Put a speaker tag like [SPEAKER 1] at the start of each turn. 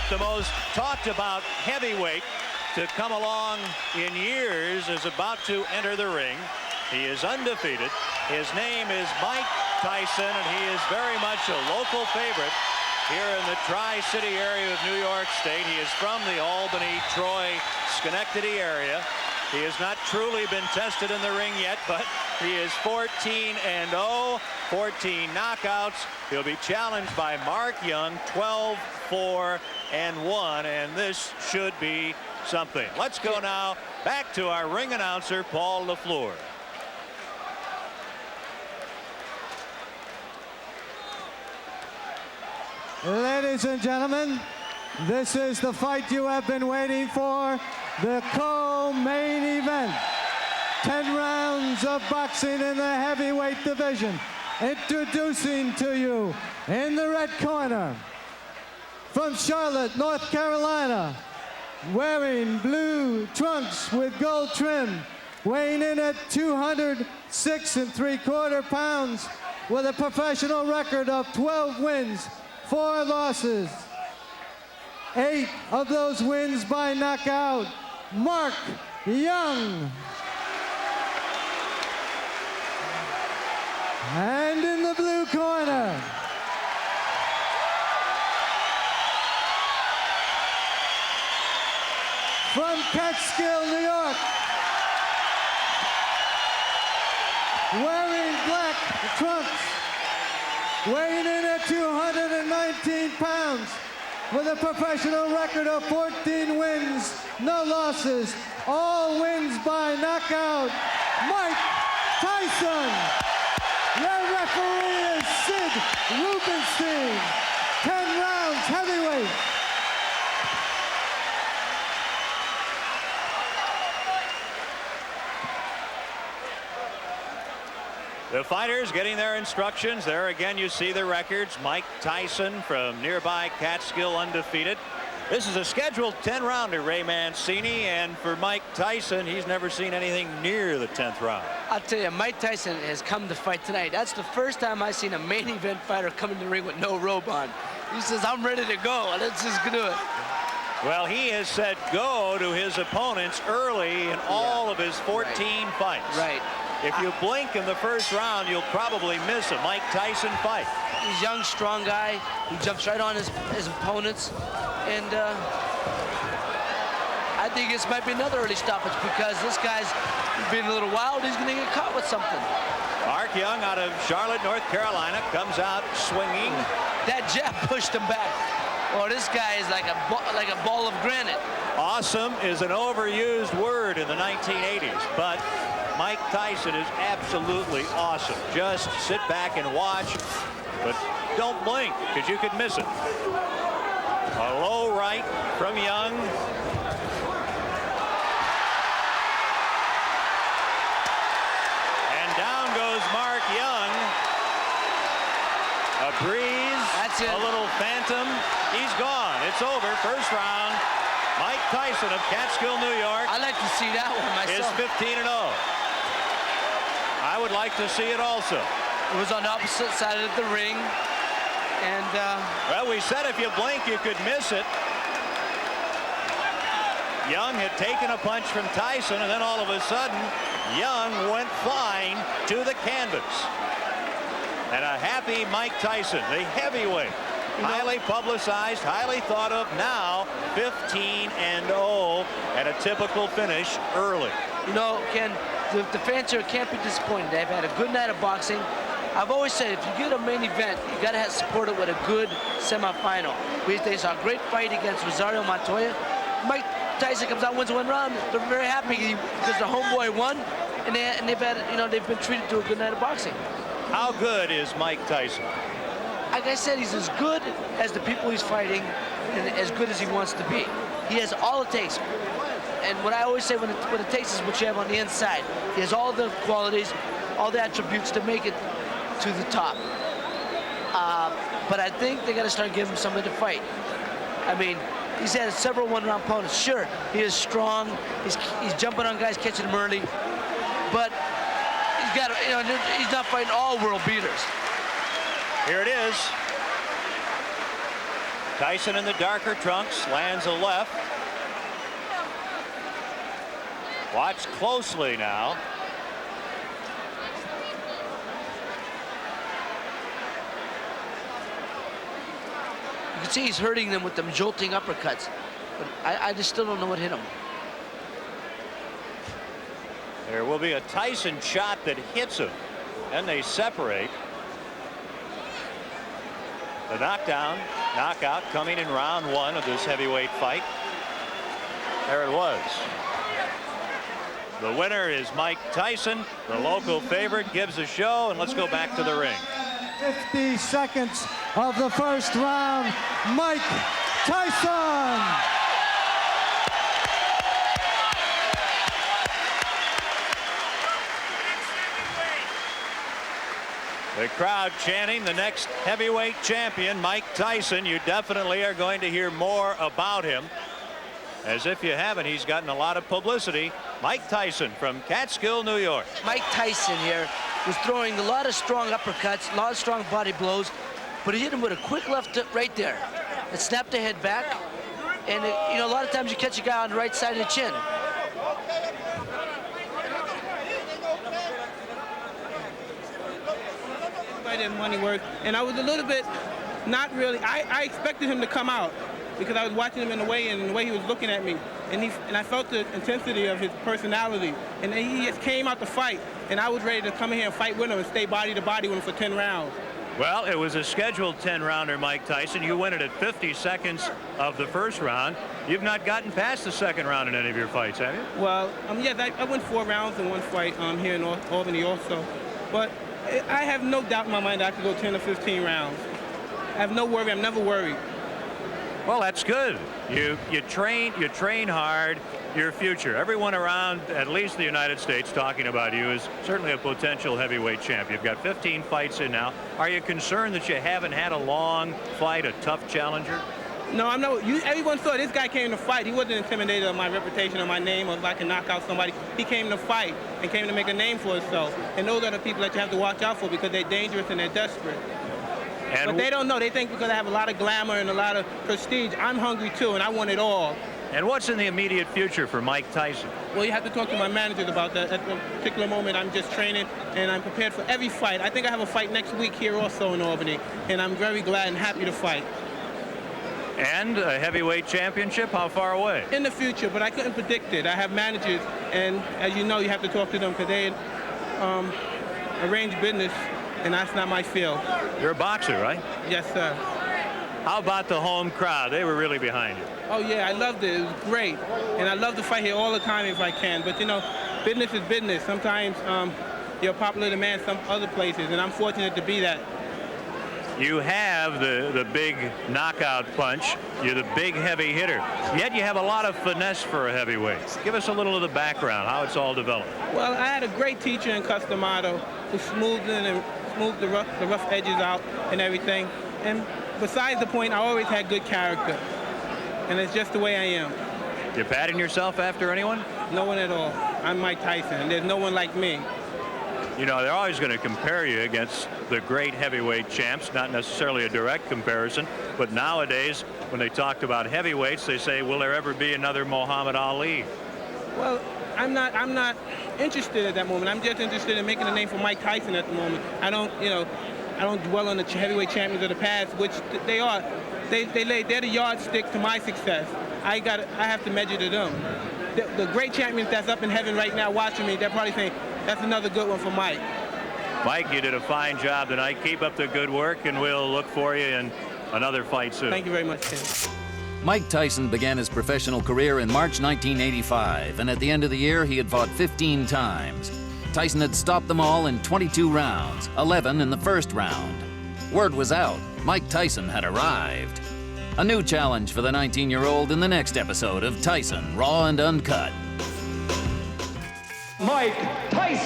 [SPEAKER 1] the most talked about heavyweight to come along in years is about to enter the ring. He is undefeated. His name is Mike Tyson, and he is very much a local favorite here in the Tri-City area of New York State. He is from the Albany, Troy, Schenectady area. He has not truly been tested in the ring yet, but he is 14-0, 14 knockouts. He'll be challenged by Mark Young, 12-4-1, and this should be something. Let's go now back to our ring announcer, Paul LaFleur.
[SPEAKER 2] Ladies and gentlemen, this is the fight you have been waiting for, the co-main event. 10 rounds of boxing in the heavyweight division. Introducing to you in the red corner, from Charlotte, North Carolina, wearing blue trunks with gold trim, weighing in at 206 3/4 pounds, with a professional record of 12 wins, 4 losses. 8 of those wins by knockout, Mark Young. And in the blue corner, from Catskill, New York, wearing black trunks, weighing in at 219 pounds, with a professional record of 14 wins, no losses, all wins by knockout, Mike Tyson. Your referee is Sid Rubenstein. 10 rounds heavyweight.
[SPEAKER 1] The fighters getting their instructions. There again you see the records. Mike Tyson from nearby Catskill, undefeated. This is a scheduled 10-rounder, Ray Mancini, and for Mike Tyson, he's never seen anything near the 10th round.
[SPEAKER 3] I'll tell you, Mike Tyson has come to fight tonight. That's the first time I've seen a main event fighter come in the ring with no robe on. He says, I'm ready to go. Let's just do it.
[SPEAKER 1] Well, he has said go to his opponents early in all of his 14 fights.
[SPEAKER 3] Right.
[SPEAKER 1] If you blink in the first round, you'll probably miss a Mike Tyson fight.
[SPEAKER 3] He's a young, strong guy. He jumps right on his opponents. And I think this might be another early stoppage because this guy's being a little wild. He's going to get caught with something.
[SPEAKER 1] Mark Young out of Charlotte, North Carolina, comes out swinging.
[SPEAKER 3] That jab pushed him back. Oh, this guy is like a ball of granite.
[SPEAKER 1] Awesome is an overused word in the 1980s, but Mike Tyson is absolutely awesome. Just sit back and watch, but don't blink because you could miss it. A low right from Young. And down goes Mark Young. A breeze.
[SPEAKER 3] That's it.
[SPEAKER 1] A little phantom. He's gone. It's over. First round. Mike Tyson of Catskill, New York.
[SPEAKER 3] I like to see that one myself.
[SPEAKER 1] Is 15-0. I would like to see it also.
[SPEAKER 3] It was on the opposite side of the ring. And
[SPEAKER 1] well, we said if you blink, you could miss it. Young had taken a punch from Tyson, and then all of a sudden, Young went flying to the canvas. And a happy Mike Tyson, the heavyweight, highly publicized, highly thought of, now 15-0 at a typical finish early.
[SPEAKER 3] You know, Ken, the fans here can't be disappointed. They've had a good night of boxing. I've always said, if you get a main event, you got to have support it with a good semifinal. They saw a great fight against Rosario Montoya. Mike Tyson comes out, wins one round. They're very happy because the homeboy won, and they've had, you know, they've been treated to a good night of boxing.
[SPEAKER 1] How good is Mike Tyson?
[SPEAKER 3] Like I said, he's as good as the people he's fighting, and as good as he wants to be. He has all it takes. And what I always say, what it takes is what you have on the inside. He has all the qualities, all the attributes to make it to the top. But I think they got to start giving him something to fight. I mean, he's had several one-round opponents. Sure, he is strong. He's jumping on guys, catching them early. But he's got, you know, he's not fighting all world beaters.
[SPEAKER 1] Here it is. Tyson in the darker trunks lands a left. Watch closely now.
[SPEAKER 3] You can see he's hurting them with them jolting uppercuts, but I just still don't know what hit him.
[SPEAKER 1] There will be a Tyson shot that hits him, and they separate. The knockout coming in round 1 of this heavyweight fight. There it was. The winner is Mike Tyson. The local favorite gives a show, and let's go back to the ring.
[SPEAKER 2] 50 seconds of the first round. Mike Tyson.
[SPEAKER 1] The crowd chanting the next heavyweight champion, Mike Tyson. You definitely are going to hear more about him. As if you haven't, he's gotten a lot of publicity. Mike Tyson from Catskill, New York.
[SPEAKER 3] Mike Tyson here was throwing a lot of strong uppercuts, a lot of strong body blows, but he hit him with a quick left right there. It snapped the head back, and a lot of times you catch a guy on the right side of the chin.
[SPEAKER 4] His money worth, and I was a little bit not really. I expected him to come out because I was watching him in the way and the way he was looking at me, and I felt the intensity of his personality, and then he just came out to fight, and I was ready to come in here and fight with him and stay body to body with him for 10 rounds.
[SPEAKER 1] Well, it was a scheduled 10-rounder, Mike Tyson. You win it at 50 seconds of the first round. You've not gotten past the second round in any of your fights, have you?
[SPEAKER 4] Well, yes, I went 4 rounds in one fight here in Albany also, but I have no doubt in my mind that I could go 10 or 15 rounds. I have no worry. I'm never worried.
[SPEAKER 1] Well, that's good. You train hard. Your future. Everyone around, at least the United States, talking about you is certainly a potential heavyweight champ. You've got 15 fights in now. Are you concerned that you haven't had a long fight, a tough challenger?
[SPEAKER 4] No, I'm not. Everyone saw this guy came to fight. He wasn't intimidated of my reputation or my name or if I can knock out somebody. He came to fight and came to make a name for himself. And those are the people that you have to watch out for because they're dangerous and they're desperate. But they don't know. They think because I have a lot of glamour and a lot of prestige, I'm hungry too, and I want it all.
[SPEAKER 1] And what's in the immediate future for Mike Tyson?
[SPEAKER 4] Well, you have to talk to my managers about that. At the particular moment, I'm just training, and I'm prepared for every fight. I think I have a fight next week here also in Albany, and I'm very glad and happy to fight.
[SPEAKER 1] And a heavyweight championship, how far away?
[SPEAKER 4] In the future, but I couldn't predict it. I have managers, and as you know, you have to talk to them because they arrange business, and that's not my field.
[SPEAKER 1] You're a boxer, right?
[SPEAKER 4] Yes, sir.
[SPEAKER 1] How about the home crowd? They were really behind you.
[SPEAKER 4] Oh, yeah, I loved it. It was great. And I love to fight here all the time if I can. But, you know, business is business. Sometimes you're a popular demand some other places, and I'm fortunate to be that.
[SPEAKER 1] You have the big knockout punch. You're the big heavy hitter. Yet you have a lot of finesse for a heavyweight. Give us a little of the background, how it's all developed.
[SPEAKER 4] Well, I had a great teacher in Customato who smoothed the rough edges out and everything. And besides the point, I always had good character. And it's just the way I am.
[SPEAKER 1] You patting yourself after anyone?
[SPEAKER 4] No one at all. I'm Mike Tyson. There's no one like me.
[SPEAKER 1] You know, they're always going to compare you against the great heavyweight champs, not necessarily a direct comparison, but nowadays, when they talked about heavyweights, they say, will there ever be another Muhammad Ali?
[SPEAKER 4] Well, I'm not interested at that moment. I'm just interested in making a name for Mike Tyson at the moment. I don't dwell on the heavyweight champions of the past, which they are. They're the yardstick to my success. I have to measure to them. The great champions that's up in heaven right now watching me, they're probably saying, that's another good one for Mike.
[SPEAKER 1] Mike, you did a fine job tonight. Keep up the good work, and we'll look for you in another fight soon.
[SPEAKER 4] Thank you very much, Ken.
[SPEAKER 5] Mike Tyson began his professional career in March 1985, and at the end of the year, he had fought 15 times. Tyson had stopped them all in 22 rounds, 11 in the first round. Word was out, Mike Tyson had arrived. A new challenge for the 19-year-old in the next episode of Tyson, Raw and Uncut.
[SPEAKER 6] Mike Tyson.